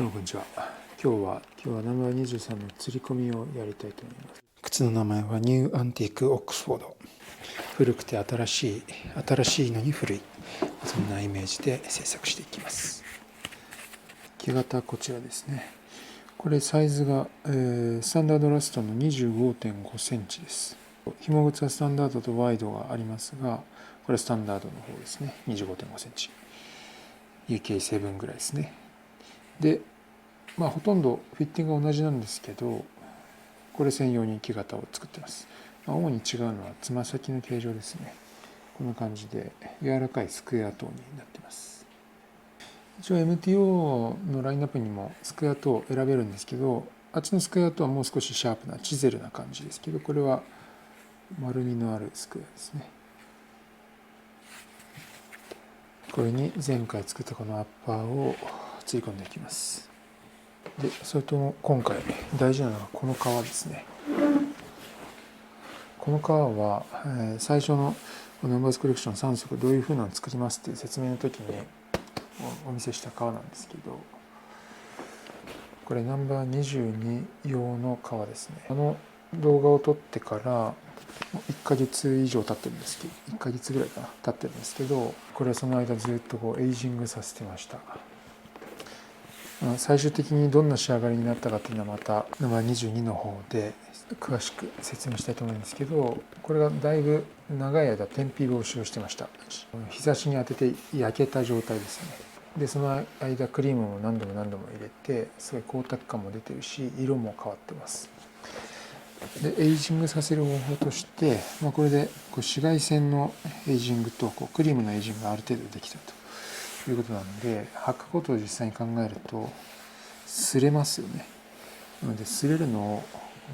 どうもこんにちは。今日はナンバー23の釣り込みをやりたいと思います。靴の名前はニューアンティークオックスフォード。古くて新しいのに古い、そんなイメージで制作していきます。木型はこちらですね。これサイズが、スタンダードラストの 25.5 センチです。紐靴はスタンダードとワイドがありますが、これスタンダードの方ですね。 25.5 センチ、 UK7 ぐらいですね。で、ほとんどフィッティングは同じなんですけど、これ専用に木型を作ってます。主に違うのはつま先の形状ですね。こんな感じで柔らかいスクエアトーンになってます。一応 MTO のラインナップにもスクエアトーン選べるんですけど、あっちのスクエアトーンはもう少しシャープなチゼルな感じですけど、これは丸みのあるスクエアですね。これに前回作ったこのアッパーをつぎ込んでいきます。で、それと今回大事なのはこの皮ですね。この皮は、最初のナンバーズコレクション3足どういう風なのを作りますっていう説明の時にお見せした皮なんですけど、これナンバー22用の皮ですね。動画を撮ってから1ヶ月以上経ってるんですけど、1ヶ月ぐらいかな経ってるんですけど、これはその間ずっとエイジングさせてました。最終的にどんな仕上がりになったかというのはまたナンバー22の方で詳しく説明したいと思うんですけど、これがだいぶ長い間天日干しをしてました。日差しに当てて焼けた状態ですね。でその間クリームも何度も入れて、すごい光沢感も出てるし色も変わってます。でエイジングさせる方法として、これで紫外線のエイジングとクリームのエイジングがある程度できたということなので、履くことを実際に考えると擦れますよね。なので擦れるのを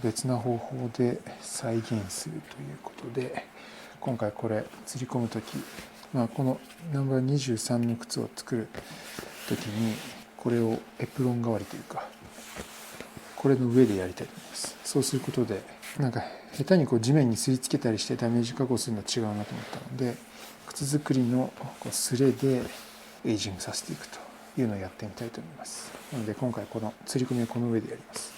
別な方法で再現するということで、今回これ釣り込む時、このナンバー23の靴を作る時にこれをエプロン代わりというか、これの上でやりたいと思います。そうすることで下手に地面に擦りつけたりしてダメージ加工するのは違うなと思ったので、靴作りの擦れでエイジングさせていくというのをやってみたいと思います。なので今回この釣り込みはこの上でやります。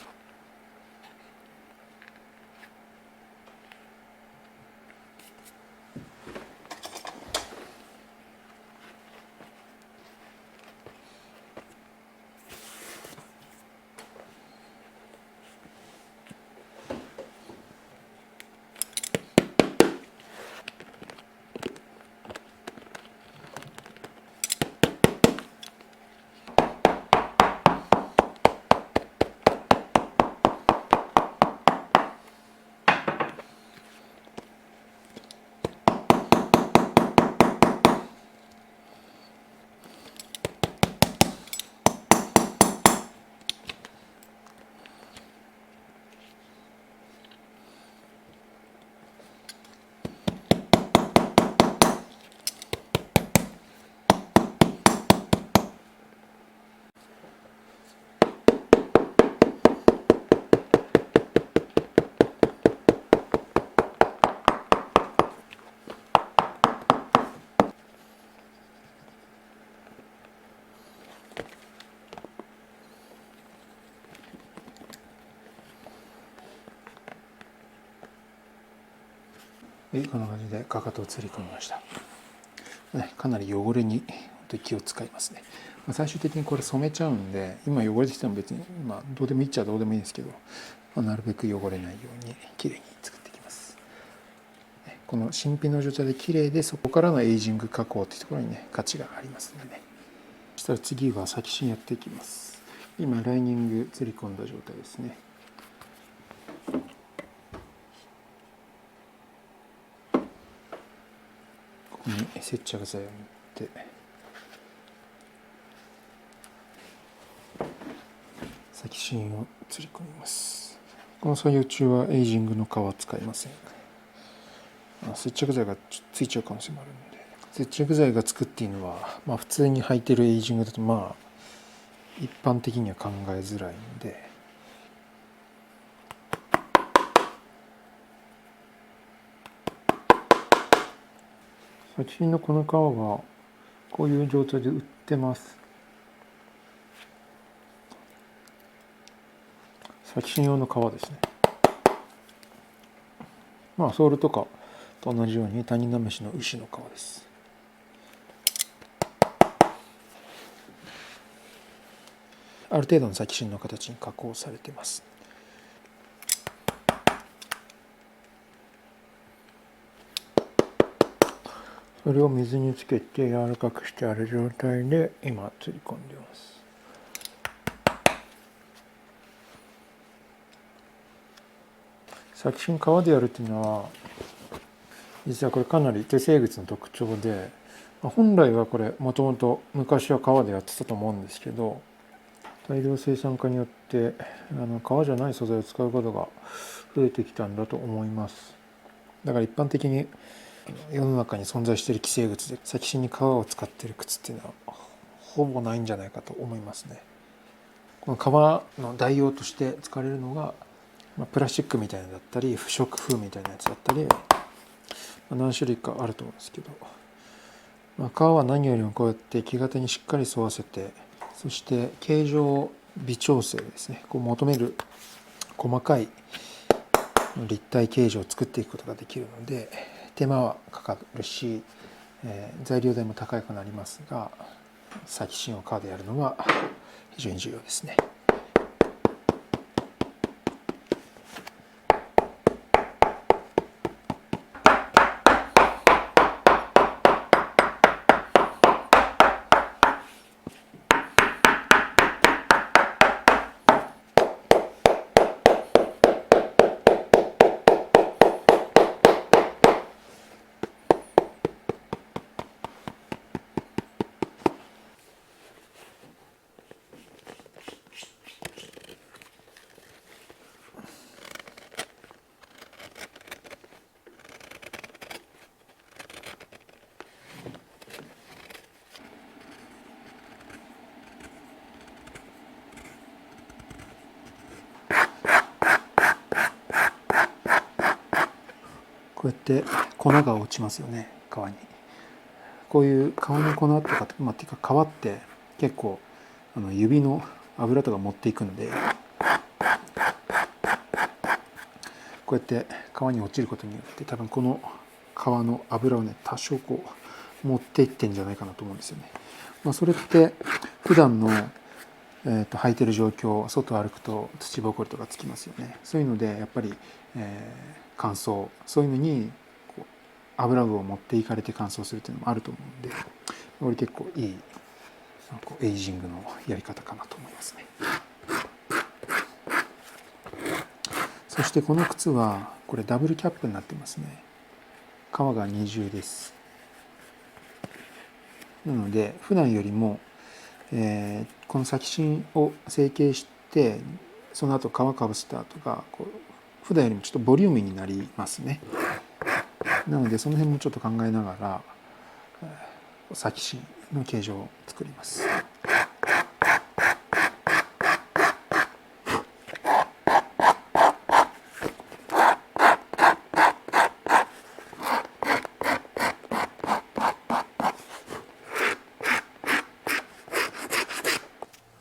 こんな感じでかかとを釣り込みました。かなり汚れに気を使いますね。最終的にこれ染めちゃうんで、今汚れてきても別にどうでもいいっちゃどうでもいいんですけど、なるべく汚れないようにきれいに作っていきます。この新品の状態できれいで、そこからのエイジング加工というところに価値がありますのでね。そしたら次は先芯やっていきます。今ライニング釣り込んだ状態ですね。ここに接着剤を塗って先芯を釣り込みます。この作業中はエイジングの皮は使いません。接着剤がついちゃう可能性もあるので、接着剤がつくっていうのは、普通に履いてるエイジングだと一般的には考えづらいので、先芯のこの皮はこういう状態で売ってます。先芯用の革ですね。まあソールとかと同じように谷試しの牛の革です。ある程度の先芯の形に加工されています。それを水につけて柔らかくしてある状態で今釣り込んでいます。先芯革でやるっていうのは実はこれかなり手生物の特徴で、本来はこれもともと昔は革でやってたと思うんですけど、大量生産化によって革じゃない素材を使うことが増えてきたんだと思います。だから一般的に世の中に存在している既成靴で先芯に革を使っている靴っていうのはほぼないんじゃないかと思いますね。この革の代用として使われるのがプラスチックみたいなのだったり不織布みたいなやつだったり何種類かあると思うんですけど、革は何よりもこうやって木型にしっかり沿わせて、そして形状微調整ですね、こう求める細かい立体形状を作っていくことができるので手間はかかるし、材料代も高くなりますが、先芯を革でやるのは非常に重要ですね。こうやって粉が落ちますよね、皮に。こういう皮の粉とか、っていうか皮って結構指の油とか持っていくんで、こうやって皮に落ちることによって多分この皮の油をね多少こう持っていってんじゃないかなと思うんですよね。それって普段の履いてる状況、外を歩くと土ぼこりとかつきますよね。そういうのでやっぱり、乾燥、そういうのにこう油分を持っていかれて乾燥するっていうのもあると思うんで、これ結構いいエイジングのやり方かなと思いますね。そしてこの靴はこれダブルキャップになってますね。革が二重です。なので普段よりも、この先芯を成形してその後革かぶせた後がこう普段よりもちょっとボリューミーになりますね。なのでその辺もちょっと考えながら先芯の形状を作ります。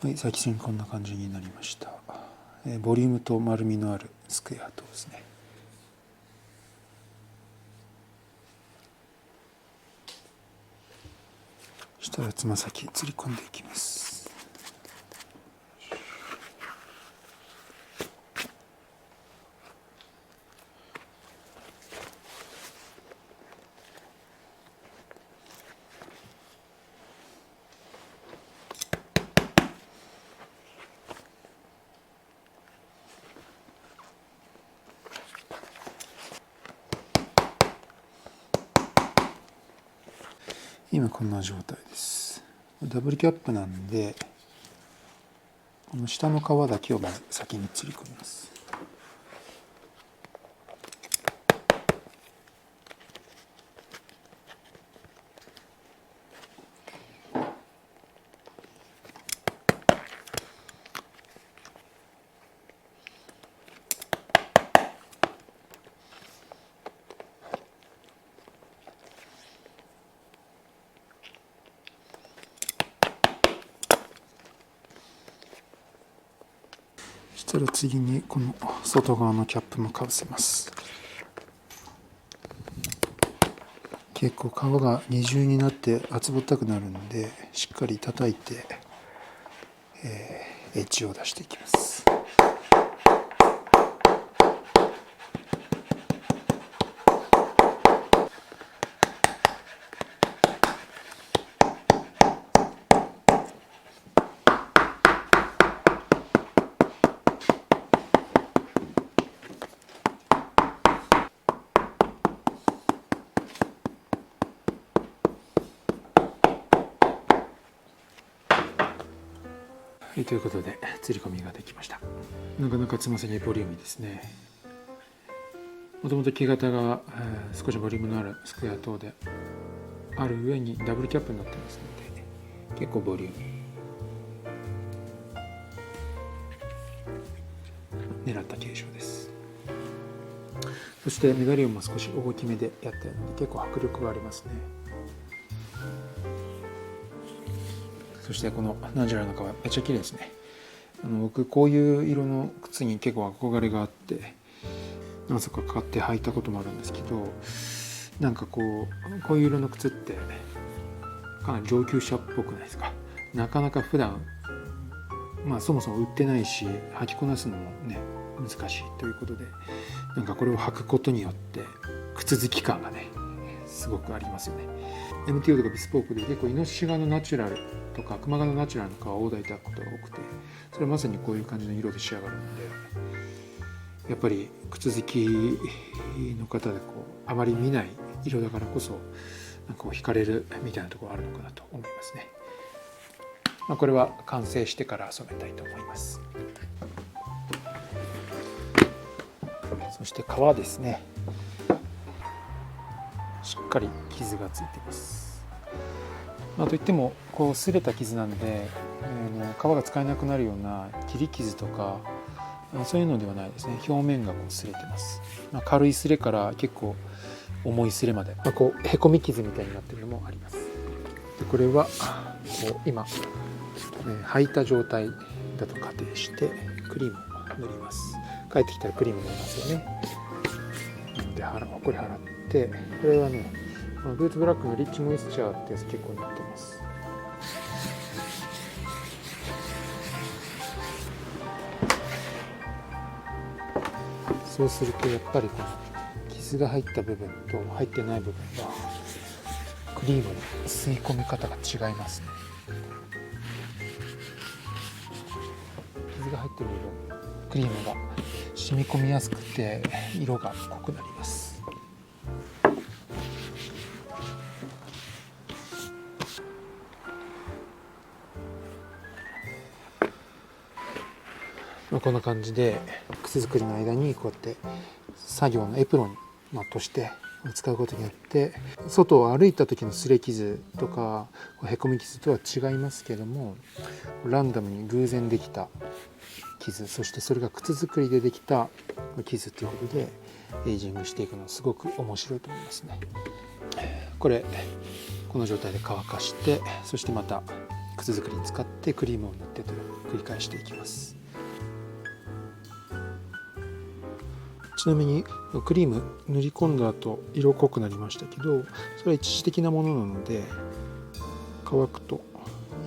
はい、先芯こんな感じになりました。ボリュームと丸みのあるスクエアとですね。そしたらつま先釣り込んでいきます。今こんな状態です。ダブルキャップなんでこの下の皮だけをまず先に釣り込みます。したら次にこの外側のキャップもかぶせます。結構皮が二重になって厚ぼったくなるんで、しっかり叩いて、エッジを出していきます。ということで釣り込みができました。なかなかつま先にボリューミーですね。もともと木型が少しボリュームのあるスクエア等である上にダブルキャップになってますので結構ボリューミー。狙った形状です。そしてメダリオンも少し大きめでやってるので結構迫力がありますね。そしてこのナチュラルな革めっちゃ綺麗ですね。僕こういう色の靴に結構憧れがあって何足か買って履いたこともあるんですけど、なんかこういう色の靴ってかなり上級者っぽくないですか。なかなか普段そもそも売ってないし履きこなすのもね難しいということで、なんかこれを履くことによって靴好き感がねすごくありますよね。MTO とかビスポークで結構イノシシ柄のナチュラルとかクマ柄のナチュラルの革をオーダーいただくことが多くて、それはまさにこういう感じの色で仕上がるので、やっぱり靴好きの方であまり見ない色だからこそなんか惹かれるみたいなところあるのかなと思いますね。これは完成してから染めたいと思います。そして革ですね、しっかり傷がついています。といっても擦れた傷なんで、皮が使えなくなるような切り傷とかそういうのではないですね。表面が擦れてます。軽い擦れから結構重い擦れまで、へこみ傷みたいになっているのもあります。でこれは今、履いた状態だと仮定してクリームを塗ります。帰ってきたらクリーム塗りますよね。なのでほこり払って、これはねブーツブラックのリッチモイスチャーってやつ結構塗ってます。そうするとやっぱりこの傷が入った部分と入ってない部分はクリームの吸い込み方が違いますね。傷が入ってる部分クリームが染み込みやすくて色が濃くなります。こんな感じで靴作りの間にこうやって作業のエプロンとして使うことによって外を歩いた時の擦れ傷とかへこみ傷とは違いますけども、ランダムに偶然できた傷、そしてそれが靴作りでできた傷ということでエイジングしていくのはすごく面白いと思いますね。この状態で乾かして、そしてまた靴作りに使ってクリームを塗ってと繰り返していきます。ちなみにクリーム塗り込んだ後色濃くなりましたけど、それは一時的なものなので乾くと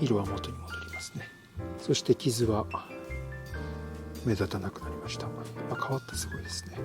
色は元に戻りますね。そして傷は目立たなくなりました。変わってすごいですね。